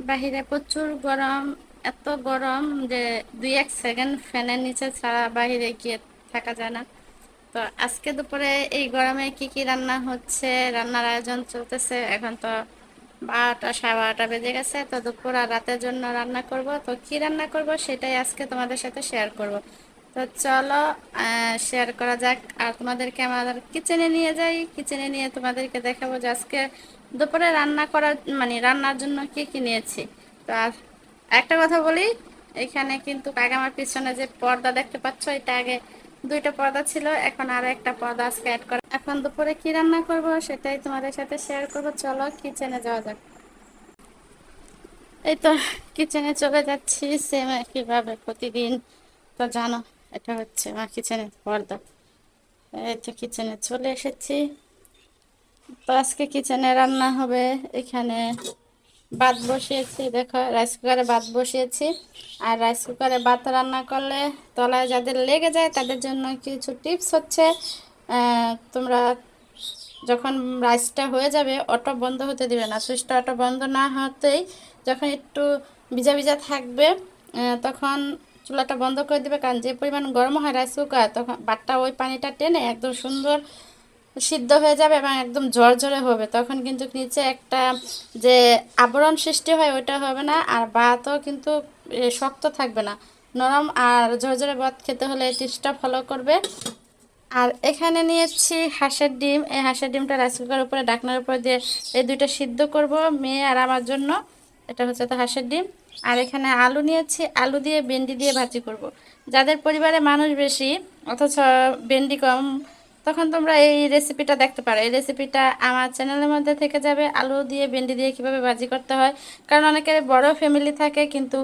বাহিরে প্রচুর গরম, এত গরম যে 2-1 সেকেন্ড ফ্যানের নিচে ছাড়া বাহিরে গিয়ে থাকা যায় না। তো আজকে দুপুরে এই গরমে কি কি রান্না হচ্ছে, রান্নার আয়োজন চলতেছে। এখন তো 12টা, 12:30 বেজে গেছে। তো দুপুর আর রাতের জন্য রান্না করব। তো কি রান্না করব সেটাই আজকে তোমাদের সাথে শেয়ার করব। তো চলো শেয়ার করা যাক। আর তোমাদেরকে আমার কিচেনে নিয়ে যাই, কিচেনে নিয়ে তোমাদেরকে দেখাবো যে আজকে দুপুরে রান্না করার মানে রান্নার জন্য কি কি নিয়েছি। তো আর একটা কথা বলি, এখানে কিন্তু আগে আমার পিছনে যে পর্দা দেখতে পাচ্ছ, এটা আগে 2টা পর্দা ছিল, এখন আরো একটা পর্দা আজকে অ্যাড করা। এখন দুপুরে কি রান্না করব সেটাই তোমাদের সাথে শেয়ার করব। চলো কিচেনে যাওয়া যাক। এই তো কিচেনে চলে যাচ্ছি, সেম একইভাবে প্রতিদিন। তো জানো, এটা হচ্ছে আমার কিচেনের পর্দা। এই তো কিচেনে চলে এসেছি। তো আজকে কিচেনে রান্না হবে, এখানে ভাত বসিয়েছি, দেখো রাইস কুকারে ভাত বসিয়েছি। আর রাইস কুকারে ভাত রান্না করলে তলায় যাদের লেগে যায় তাদের জন্য কিছু টিপস হচ্ছে, তোমরা যখন রাইসটা হয়ে যাবে অটো বন্ধ হতে দিবে না, সুইচটা অটো বন্ধ না হতেই যখন একটু ভিজা ভিজা থাকবে তখন চুলাটা বন্ধ করে দিবে। কারণ যে পরিমাণ গরম হয় রাইস কুকার, তখন ভাতটা ওই পানিটা টেনে একদম সুন্দর সিদ্ধ হয়ে যাবে এবং একদম ঝরঝরে হবে। তখন কিন্তু নিচে একটা যে আবরণ সৃষ্টি হয় ওইটা হবে না, আর ভাতও কিন্তু শক্ত থাকবে না, নরম আর ঝরঝরে ভাত খেতে হলে এই টিপসটা ফলো করবে। আর এখানে নিয়েছি হাঁসের ডিম। এই হাঁসের ডিমটা রাইস কুকারের উপরে ঢাকনার উপর দিয়ে এই দুইটা সিদ্ধ করব মেয়ে আর আমার জন্য। এটা হচ্ছে তো হাঁসের ডিম। আর এখানে আলু নিয়েছি, আলু দিয়ে ভেন্ডি দিয়ে ভাজি করব। যাদের পরিবারে মানুষ বেশি অথচ ভেন্ডি কম, তখন তোমরা এই রেসিপিটা দেখতে পারো। এই রেসিপিটা আমার চ্যানেলের মধ্যে থেকে যাবে, আলু দিয়ে ভেন্ডি দিয়ে কিভাবে ভাজি করতে হয়। কারণ অনেকের বড় ফ্যামিলি থাকে কিন্তু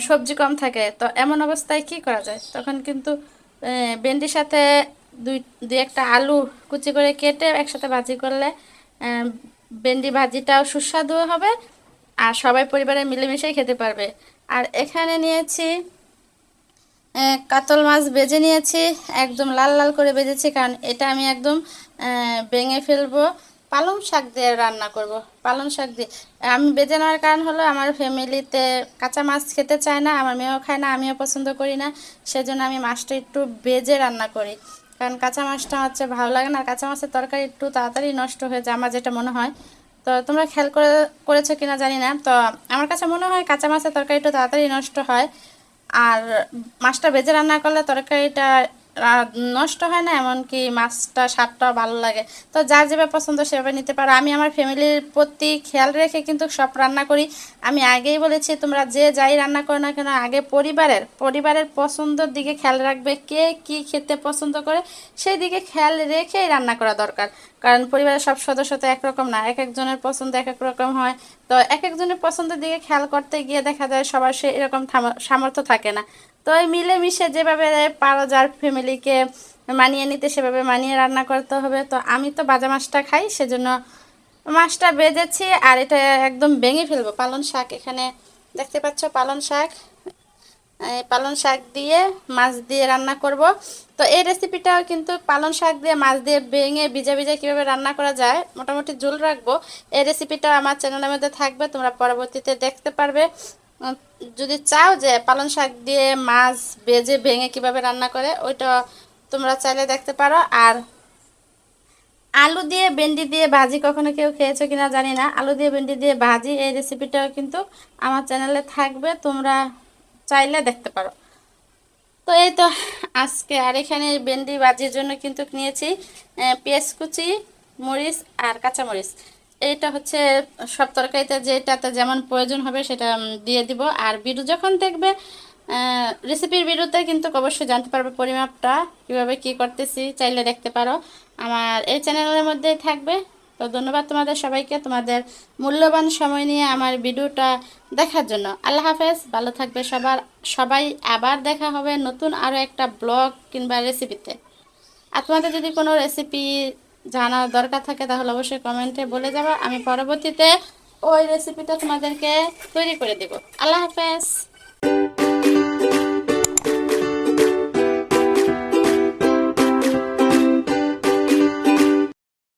সবজি কম থাকে, তো এমন অবস্থায় কি করা যায়, তখন কিন্তু ভেন্ডির সাথে দুই দুই একটা আলু কুচি করে কেটে একসাথে ভাজি করলে আহ, ভেন্ডি ভাজিটাও সুস্বাদু হবে আর সবাই পরিবারে মিলেমিশেই খেতে পারবে। আর এখানে নিয়েছি কাতল মাছ ভেজে নিয়েছি, একদম লাল লাল করে ভেজেছি, কারণ এটা আমি একদম ভেঙে ফেলবো। পালং শাক দিয়ে রান্না করব। পালং শাক দিয়ে আমি ভেজে নেওয়ার কারণ হলো আমার ফ্যামিলিতে কাঁচা মাছ খেতে চায় না, আমার মেয়েও খায় না, আমিও পছন্দ করি না। সেজন্য আমি মাছটা একটু ভেজে রান্না করি, কারণ কাঁচা মাছটা হচ্ছে ভালো লাগে না। কাঁচা মাছের তরকারি একটু তাড়াতাড়ি নষ্ট হয়ে যায় আমার যেটা মনে হয়। তো তোমরা খেয়াল করেছো কিনা জানি না, তো আমার কাছে মনে হয় কাঁচা মাছের তরকারি একটু তাড়াতাড়ি নষ্ট হয়। আর মাছটা ভেজে রান্না করলে তরকারিটা নষ্ট হয় না, এমনকি মাছটা স্বাদটাও ভালো লাগে। তো যার যেভাবে পছন্দ সেভাবে নিতে পারো। আমি আমার ফ্যামিলির প্রতি খেয়াল রেখে কিন্তু সব রান্না করি। আমি আগেই বলেছি, তোমরা যে যাই রান্না করো না কেন আগে পরিবারের পছন্দের দিকে খেয়াল রাখবে, কে কি খেতে পছন্দ করে সেই দিকে খেয়াল রেখেই রান্না করা দরকার। কারণ পরিবারের সব সদস্য তো একরকম না, এক একজনের পছন্দ এক এক রকম হয়। তো এক একজনের পছন্দের দিকে খেয়াল করতে গিয়ে দেখা যায় সবার সে এরকম সামর্থ্য থাকে না। তো এই মিলেমিশে যেভাবে পারা যার ফ্যামিলিকে মানিয়ে নিতে সেভাবে মানিয়ে রান্না করতে হবে। তো আমি তো ভাজা মাছটা খাই, সেজন্য মাছটা ভেজেছি। আর এটা একদম ভেঙে ফেলবো। পালং শাক এখানে দেখতে পাচ্ছ, পালং শাক, পালং শাক দিয়ে মাছ দিয়ে রান্না করব। তো এই রেসিপিটাও কিন্তু পালং শাক দিয়ে মাছ দিয়ে ভেঙে ভিজা ভিজা কীভাবে রান্না করা যায় মোটামুটি ঝোল রাখবো। এই রেসিপিটাও আমার চ্যানেলের মধ্যে থাকবে, তোমরা পরবর্তীতে দেখতে পারবে। যদি চাও যে পালং শাক দিয়ে মাছ ভেজে ভেঙে কিভাবে রান্না করে, ওইটা তোমরা চাইলে দেখতে পারো। আর আলু দিয়ে ভেন্ডি দিয়ে ভাজি কখনো কেউ খেয়েছো কিনা জানি না, আলু দিয়ে ভেন্ডি দিয়ে ভাজি এই রেসিপিটাও কিন্তু আমার চ্যানেলে থাকবে, তোমরা চাইলে দেখতে পারো। তো এই তো আজকে আর এখানে ভেন্ডি ভাজির জন্য কিন্তু নিয়েছি পেঁয়াজ কুচি, মরিচ আর কাঁচামরিচ। এইটা হচ্ছে সব তরকারিতে যেটাতে যেমন প্রয়োজন হবে সেটা দিয়ে দিব। আর ভিডিও যখন দেখবে রেসিপির ভিডিওতে কিন্তু অবশ্যই জানতে পারবে পরিমাপটা কীভাবে কি করতেছি, চাইলে দেখতে পারো, আমার এই চ্যানেলের মধ্যেই থাকবে। তো ধন্যবাদ তোমাদের সবাইকে, তোমাদের মূল্যবান সময় নিয়ে আমার ভিডিওটা দেখার জন্য। আল্লাহ হাফেজ, ভালো থাকবে সবাই। আবার দেখা হবে নতুন আরও একটা ব্লগ কিংবা রেসিপিতে। আর তোমাদের যদি কোনো রেসিপি জানার দরকার থাকে তাহলে অবশ্যই কমেন্টে বলে যাবে, আমি পরবর্তীতে ওই রেসিপিটা তোমাদেরকে তৈরি করে দেব। আল্লাহ হাফেজ।